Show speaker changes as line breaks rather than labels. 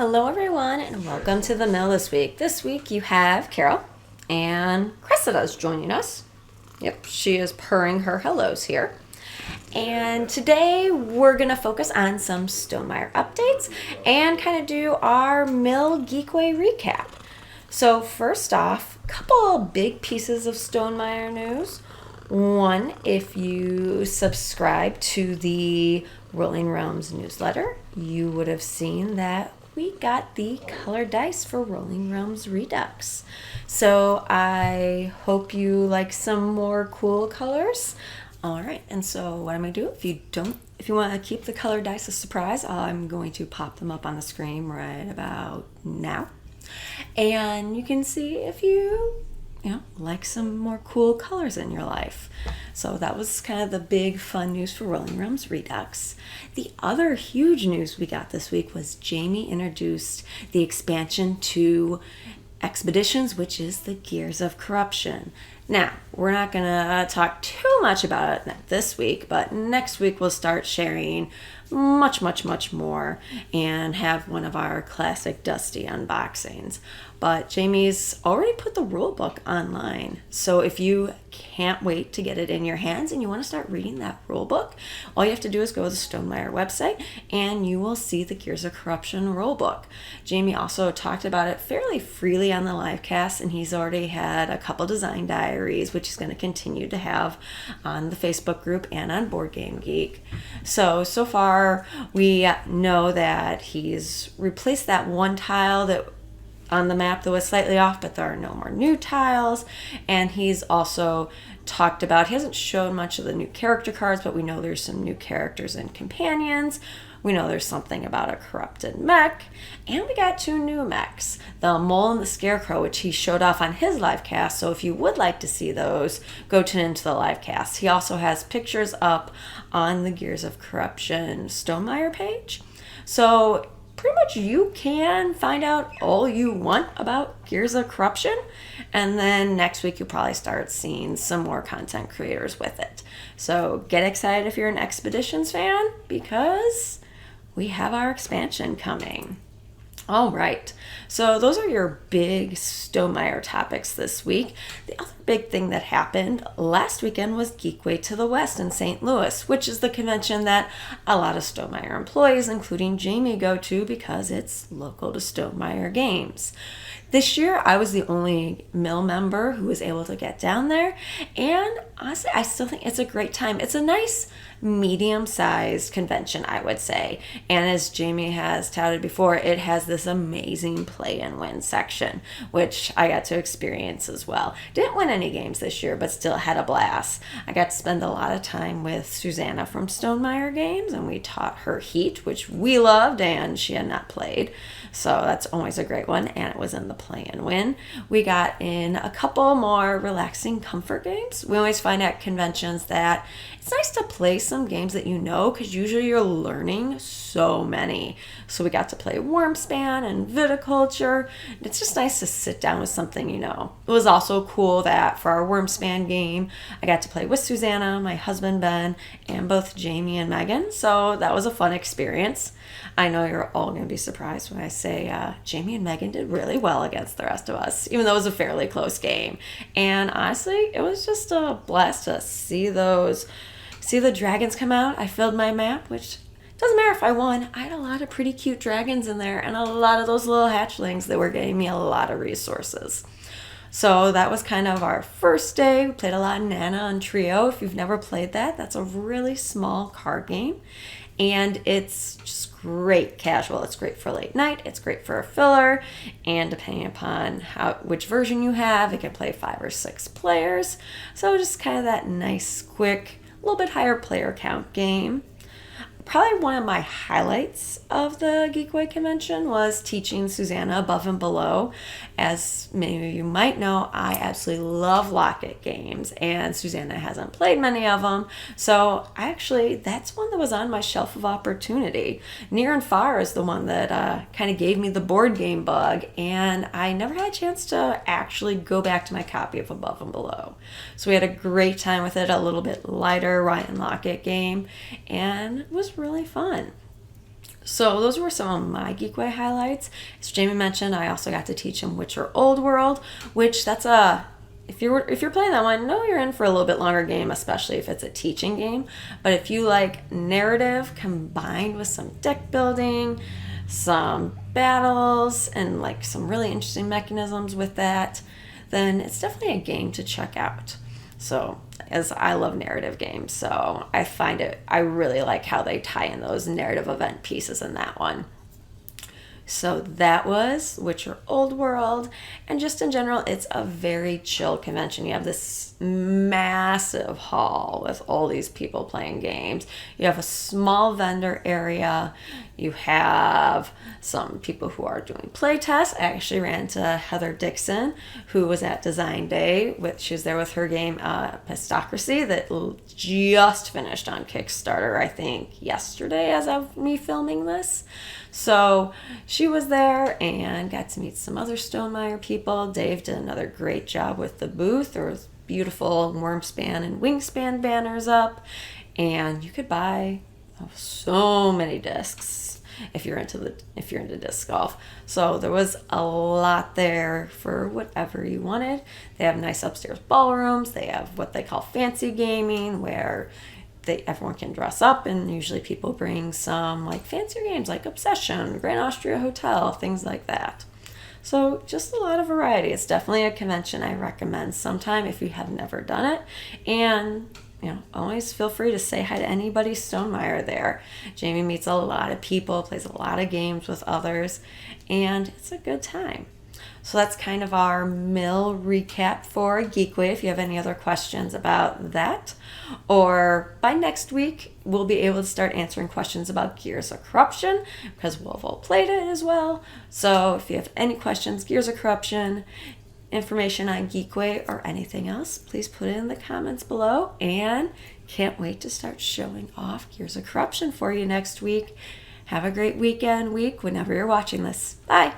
Hello, everyone, and welcome to the mill this week. This week you have Carol and Cressida's joining us. Yep, she is purring her hellos here. And today we're going to focus on some Stonemaier updates and kind of do our mill Geekway recap. So first off, a couple big pieces of Stonemaier news. One, if you subscribe to the Rolling Realms newsletter, you would have seen that we got the color dice for Rolling Realms Redux. So I hope you like some more cool colors. All right, and so what I'm going to do, if you want to keep the color dice a surprise, I'm going to pop them up on the screen right about now. And you can see if you like some more cool colors in your life. So that was kind of the big fun news for Rolling Realms Redux. The other huge news we got this week was Jamie introduced the expansion to Expeditions, which is the Gears of Corruption. Now, we're not going to talk too much about it this week, but next week we'll start sharing much more and have one of our classic Dusty unboxings. But Jamie's already put the rule book online. So if you can't wait to get it in your hands and you want to start reading that rule book, all you have to do is go to the Stonemaier website and you will see the Gears of Corruption rule book. Jamie also talked about it fairly freely on the live cast, and he's already had a couple design diaries, which he's going to continue to have on the Facebook group and on Board Game Geek. So far we know that he's replaced that one tile that on the map that was slightly off, but there are no more new tiles. And he's also talked about, he hasn't shown much of the new character cards, but we know there's some new characters and companions. We know there's something about a corrupted mech, and we got 2 new mechs, the Mole and the Scarecrow, which he showed off on his live cast. So if you would like to see those, go tune into the live cast. He also has pictures up on the Gears of Corruption Stonemaier page. So pretty much you can find out all you want about Gears of Corruption, and then next week you'll probably start seeing some more content creators with it. So get excited if you're an Expeditions fan, because we have our expansion coming. All right, so those are your big Stonemaier topics this week. The other big thing that happened last weekend was Geekway to the West in St. Louis, which is the convention that a lot of Stonemaier employees, including Jamie, go to because it's local to Stonemaier games. This year, I was the only mill member who was able to get down there, and honestly, I still think it's a great time. It's a nice medium-sized convention, I would say, and as Jamie has touted before, it has this amazing play and win section, which I got to experience as well. Didn't win any games this year, but still had a blast. I got to spend a lot of time with Susanna from Stonemaier Games, and we taught her Heat, which we loved, and she had not played, so that's always a great one, and it was in the play and win. We got in a couple more relaxing comfort games. We always find at conventions that it's nice to play some games that you know, because usually you're learning so many. So we got to play Wormspan and Viticulture. It's just nice to sit down with something you know. It was also cool that for our Wormspan game, I got to play with Susanna, my husband Ben, and both Jamie and Megan. So that was a fun experience. I know you're all going to be surprised when I say Jamie and Megan did really well against the rest of us, even though it was a fairly close game. And honestly, it was just a blast to see the dragons come out. I filled my map, which doesn't matter if I won. I had a lot of pretty cute dragons in there and a lot of those little hatchlings that were getting me a lot of resources. So that was kind of our first day. We played a lot of Nana and Trio. If you've never played that, that's a really small card game. And it's just great casual. It's great for late night. It's great for a filler. And depending upon which version you have, it can play 5 or 6 players. So just kind of that nice, quick, a little bit higher player count game. Probably one of my highlights of the Geekway convention was teaching Susanna Above and Below. As many of you might know, I absolutely love Locket games, and Susanna hasn't played many of them. So that's one that was on my shelf of opportunity. Near and Far is the one that kind of gave me the board game bug, and I never had a chance to actually go back to my copy of Above and Below. So we had a great time with it, a little bit lighter Ryan Locket game, and it was really fun. So those were some of my Geekway highlights. As Jamie mentioned, I also got to teach him Witcher Old World, which that's a if you're playing that one, no, you're in for a little bit longer game, especially if it's a teaching game. But if you like narrative combined with some deck building, some battles, and like some really interesting mechanisms with that, then it's definitely a game to check out. So, as I love narrative games, so I really like how they tie in those narrative event pieces in that one. So that was Witcher Old World, and just in general, it's a very chill convention. You have this massive hall with all these people playing games. You have a small vendor area. You have some people who are doing play tests. I actually ran into Heather Dixon, who was at Design Day. She was there with her game Pistocracy that just finished on Kickstarter, I think, yesterday as of me filming this. So she was there and got to meet some other Stonemaier people. Dave did another great job with the booth. There was beautiful Wormspan and Wingspan banners up, and you could buy so many discs if you're into disc golf. So there was a lot there for whatever you wanted. They have nice upstairs ballrooms. They have what they call fancy gaming, where everyone can dress up, and usually people bring some like fancier games like Obsession, Grand Austria Hotel, things like that. So just a lot of variety. It's definitely a convention I recommend sometime if you have never done it. And always feel free to say hi to anybody Stonemaier there. Jamie meets a lot of people, plays a lot of games with others, and it's a good time. So that's kind of our mill recap for Geekway. If you have any other questions about that, or by next week, we'll be able to start answering questions about Gears of Corruption, because we'll have all played it as well. So if you have any questions, Gears of Corruption, information on Geekway, or anything else, please put it in the comments below. And can't wait to start showing off Gears of Corruption for you next week. Have a great week whenever you're watching this. Bye.